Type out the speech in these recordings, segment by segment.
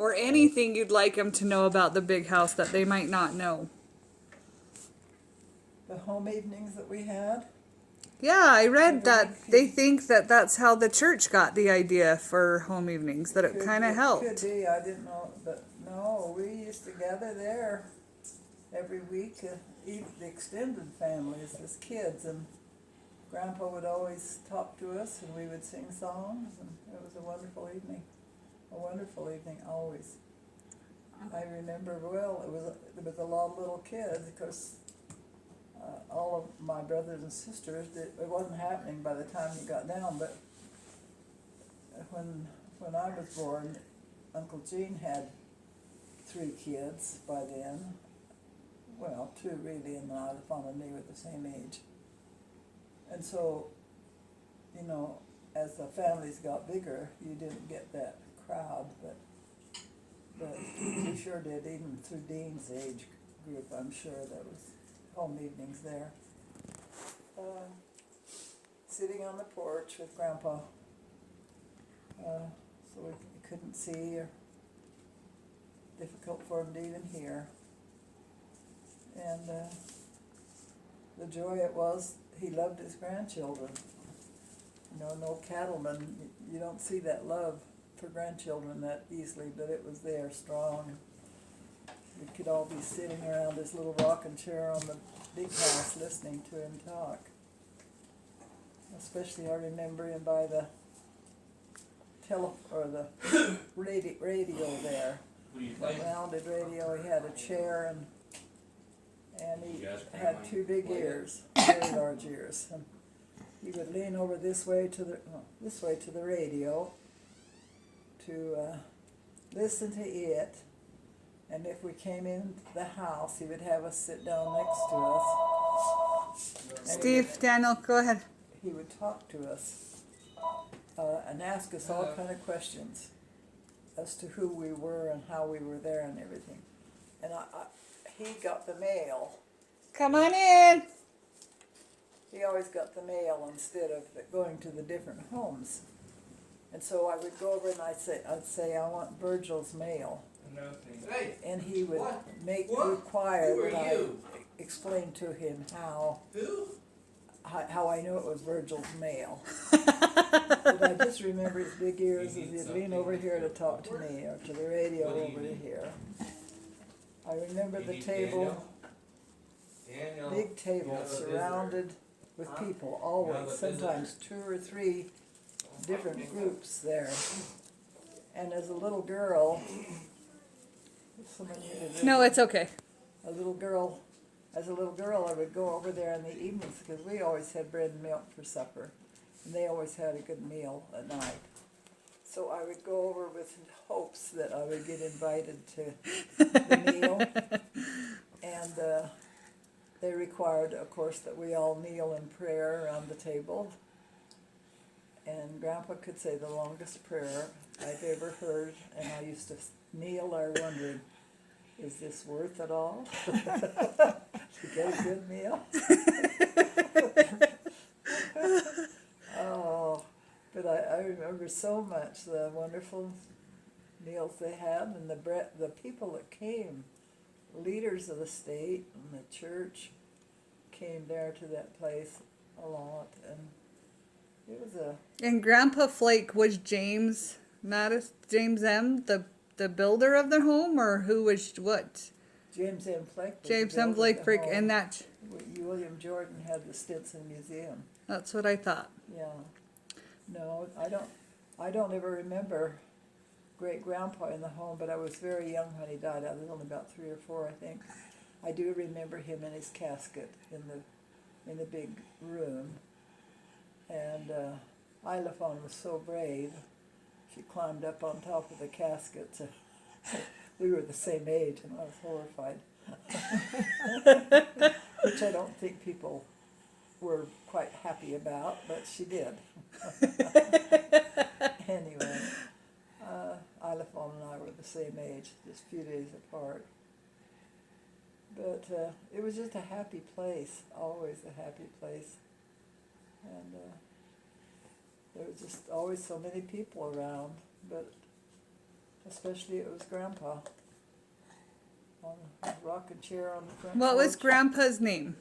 Or anything you'd like them to know about the big house that they might not know. The home evenings that we had. Yeah, I read that Every week. they think that that's how the church got the idea for home evenings, that it kind of helped. Could be, I didn't know, but no, we used to gather there every week, eat the extended families as kids, and Grandpa would always talk to us, and we would sing songs, and it was a wonderful evening. A wonderful evening, always. I remember well, there was a lot of little kids, because all of my brothers and sisters, it wasn't happening by the time you got down, but when I was born, Uncle Gene had 3 kids by then. Well, 2 really, and then Ilephon and me were the same age. And so, you know, as the families got bigger, you didn't get that crowd, but we sure did, even through Dean's age group, I'm sure there was home evenings there. Sitting on the porch with Grandpa, so we couldn't see, or difficult for him to even hear. And the joy it was, he loved his grandchildren. You know, no cattleman, you don't see that love for grandchildren that easily, but it was there, strong. We could all be sitting around his little rocking chair on the big house listening to him talk. Especially I remember him by the radio there. The rounded radio, he had a chair, and he had 2 big ears, very large ears. And he would lean over this way to the radio to listen to it. And if we came into the house, he would have us sit down next to us. Steve, Daniel, go ahead. He would talk to us and ask us all kind of questions as to who we were and how we were there and everything. And he got the mail. Come on in. He always got the mail instead of going to the different homes. And so I would go over and I'd say I want Virgil's mail. Hey, And he would What? require Who are that I you? explain to him how I knew it was Virgil's mail. But I just remember his big ears as he'd lean over here to talk to me, or to the radio over to here. I remember the table, Daniel. big table surrounded with people, always, sometimes 2 or 3 different groups there. And as a little girl, No, it's okay. As a little girl, I would go over there in the evenings, because we always had bread and milk for supper, and they always had a good meal at night. So I would go over with hopes that I would get invited to the meal, and they required, of course, that we all kneel in prayer around the table, and Grandpa could say the longest prayer I've ever heard, and I used to kneel there wondering, is this worth it all? To get a good meal? Oh, but I remember so much the wonderful meals they had, and the people that came, leaders of the state and the church came there to that place a lot, and it was a... And Grandpa Flake was James M., the builder of the home, or who was what? James M. Flake. James M. Flake, and that. William Jordan had the Stinson Museum. That's what I thought. Yeah. No, I don't ever remember great grandpa in the home, but I was very young when he died. I was only about 3 or 4, I think. I do remember him in his casket in the big room. And Ilephon was so brave. She climbed up on top of the casket. We were the same age, and I was horrified. Which I don't think people were quite happy about, but she did. Anyway, Ilephon and I were the same age, just a few days apart. But it was just a happy place, always a happy place. And there was just always so many people around, but especially it was Grandpa. On a rocking chair on the front What was porch. Grandpa's name?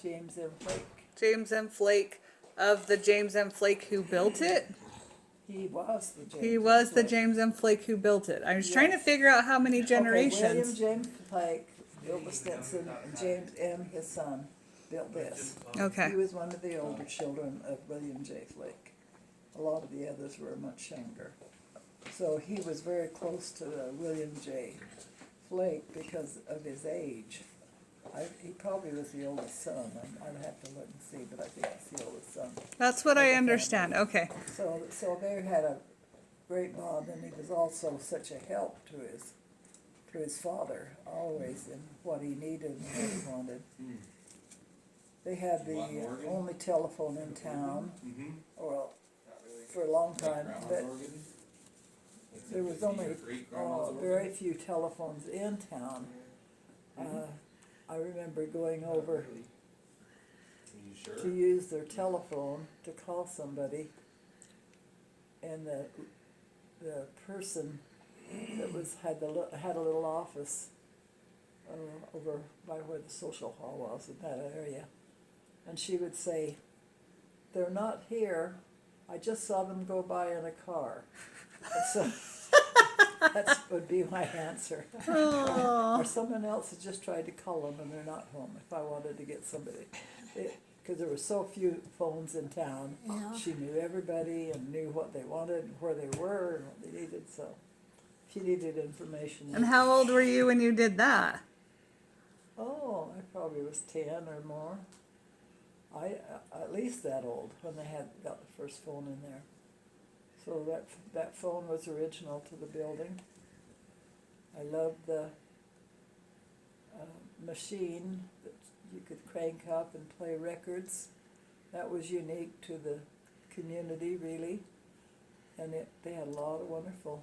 James M. Flake. James M. Flake, of the James M. Flake who built it? He was the James. He M. was the Flake. James M. Flake who built it. I was trying to Yes. figure out how many Okay, William generations. James Flake built the Stetson, and James M., his son, built this. Okay. He was one of the older children of William J. Flake. A lot of the others were much younger. So he was very close to William J. Flake because of his age. He probably was the oldest son. I'd have to look and see, but I think he's the oldest son. That's what I understand. Okay. So they had a great bond, and he was also such a help to his father, always in what he needed and what he wanted. They had the only telephone in town, or for a long time, but there was only very few telephones in town. I remember going over to use their telephone to call somebody, and the person that had a little office over by where the social hall was in that area, and she would say, "They're not here. I just saw them go by in a car." And so that would be my answer. Or someone else had just tried to call them and they're not home. If I wanted to get somebody, because there were so few phones in town, she knew everybody and knew what they wanted and where they were and what they needed. So if you needed information, And how old were you when you did that? oh, I probably was 10 or more. At least that old when they got the first phone in there. So that phone was original to the building. I loved the machine that you could crank up and play records. That was unique to the community, really. And they had a lot of wonderful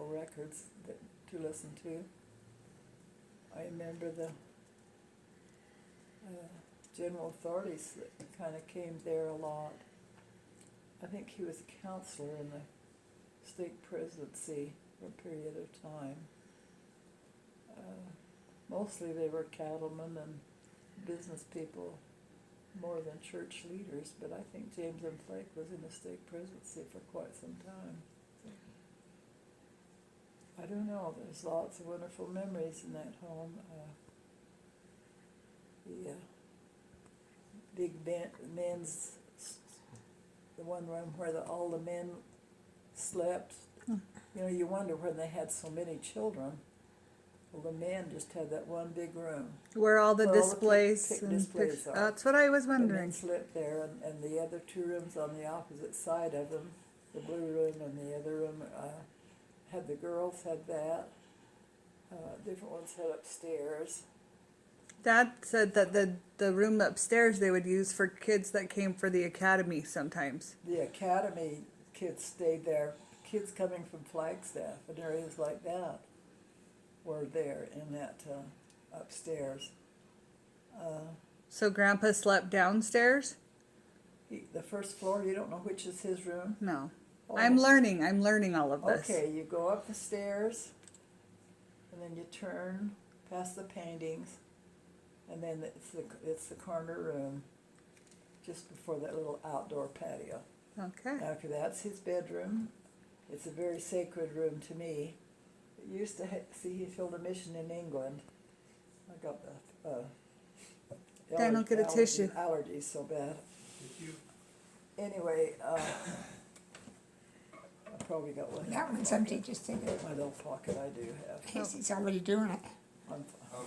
records to listen to. I remember the general authorities that kind of came there a lot. I think he was a counselor in the state presidency for a period of time. Mostly they were cattlemen and business people more than church leaders, but I think James M. Flake was in the state presidency for quite some time. I don't know, there's lots of wonderful memories in that home. The big men's, the one room where all the men slept. You know, you wonder when they had so many children. Well, the men just had that one big room. Where all the Where all the displays pic and displays are. that's what I was The men wondering. slept there, and the other two rooms on the opposite side of them, the blue room and the other room, had the girls had that. Different ones had upstairs. Dad said that the room upstairs they would use for kids that came for the academy sometimes. The academy kids stayed there. Kids coming from Flagstaff and areas like that were there in that upstairs. So Grandpa slept downstairs? The first floor, you don't know which is his room? No. Oh. I'm learning all of this. Okay, you go up the stairs, and then you turn past the paintings, and then it's the corner room, just before that little outdoor patio. Okay. After that's his bedroom. It's a very sacred room to me. It used to see he filled a mission in England. I got the Daniel, get a tissue. allergies so bad. Anyway, I probably got one. That one's empty, just take it. My little pocket I do have. Casey's already doing it. I'm fine.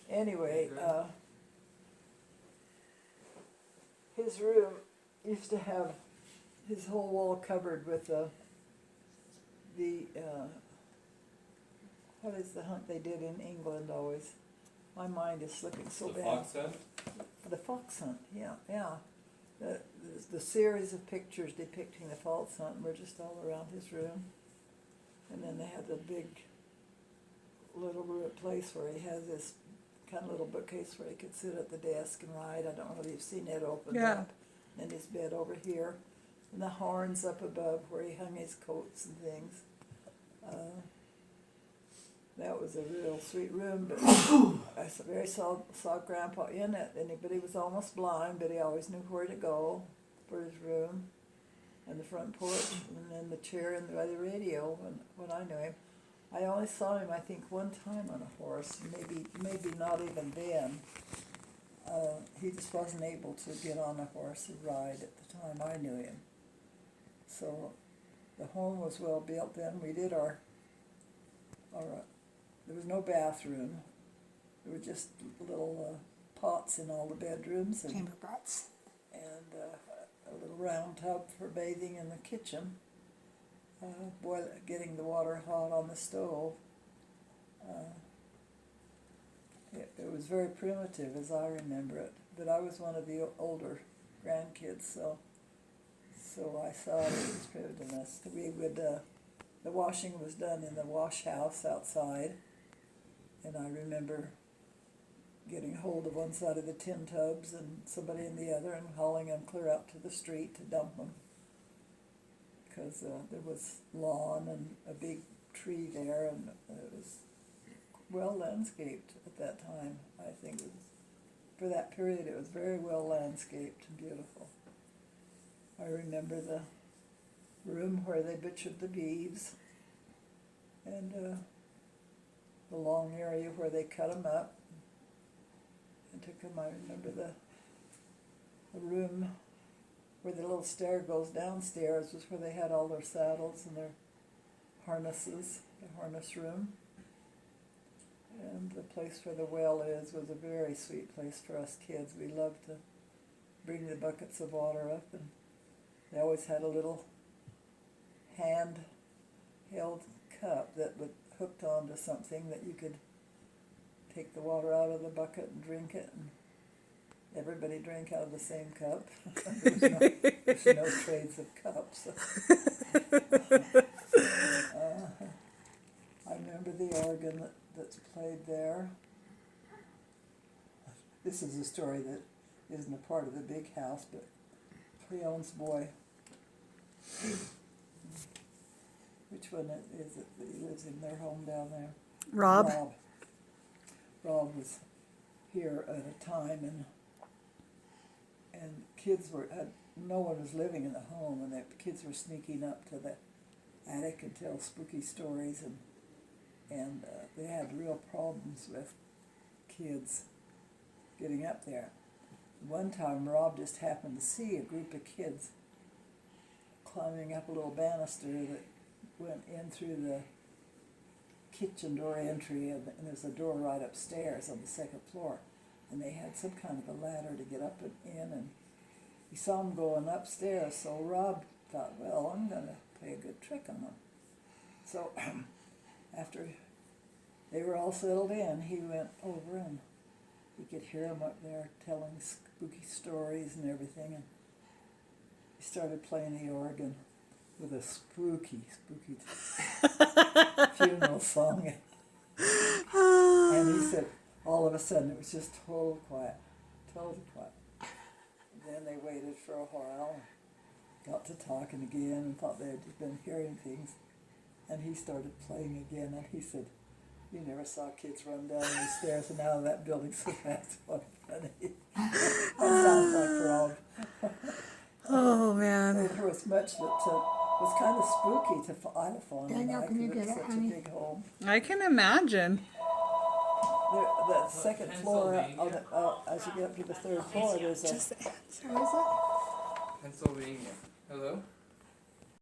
Anyway, his room used to have his whole wall covered with the what is the hunt they did in England always? My mind is slipping so The bad. fox hunt? The fox hunt, yeah. The series of pictures depicting the fox hunt were just all around his room. And then they had the big little place where he has this kind of little bookcase where he could sit at the desk and write. I don't know if you've seen it opened Yeah. up. And his bed over here. And the horns up above where he hung his coats and things. That was a real sweet room, but I saw Grandpa in it, but he was almost blind, but he always knew where to go for his room, and the front porch, and then the chair and by the radio when I knew him. I only saw him, I think, one time on a horse, maybe not even then. He just wasn't able to get on a horse and ride at the time I knew him. So the home was well built then. We did our there was no bathroom. There were just little pots in all the bedrooms and Chamber pots. a little round tub for bathing in the kitchen. Getting the water hot on the stove. It was very primitive as I remember it, but I was one of the older grandkids, so I saw it was primitive. We would, the washing was done in the wash house outside, and I remember getting hold of one side of the tin tubs and somebody in the other and hauling them clear out to the street to dump them, because there was lawn and a big tree there, and it was well landscaped at that time. I think it was, for that period, it was very well landscaped and beautiful. I remember the room where they butchered the beeves, and the long area where they cut them up and took them. I remember the room where the little stair goes downstairs was where they had all their saddles and their harnesses, the harness room. And the place where the well is was a very sweet place for us kids. We loved to bring the buckets of water up, and they always had a little hand-held cup that was hooked onto something that you could take the water out of the bucket and drink it, and everybody drank out of the same cup. There's no trades of cups. I remember the organ that's played there. This is a story that isn't a part of the big house, but Cleone's boy. Which one is it that he lives in their home down there? Rob. Rob was here at a time, and kids no one was living in the home, and the kids were sneaking up to the attic and tell spooky stories, and they had real problems with kids getting up there. One time Rob just happened to see a group of kids climbing up a little banister that went in through the kitchen door entry, and there's a door right upstairs on the second floor, and they had some kind of a ladder to get up and in, and he saw them going upstairs, so Rob thought, well, I'm going to play a good trick on them. So after they were all settled in, he went over, and he could hear them up there telling spooky stories and everything, and he started playing the organ with a spooky funeral song. And he said, all of a sudden, it was just totally quiet. And then they waited for a while, got to talking again, and thought they had just been hearing things. And he started playing again, and he said, you never saw kids run down the stairs and out of that building so fast. What funny. That sounds like Rob. Oh man. There was much that was kind of spooky to Idaho. Daniel, can you get it, such honey? a big home. I can imagine. The second floor, as you get up to the third floor, there's a Just the answer, is it? Pennsylvania. Hello?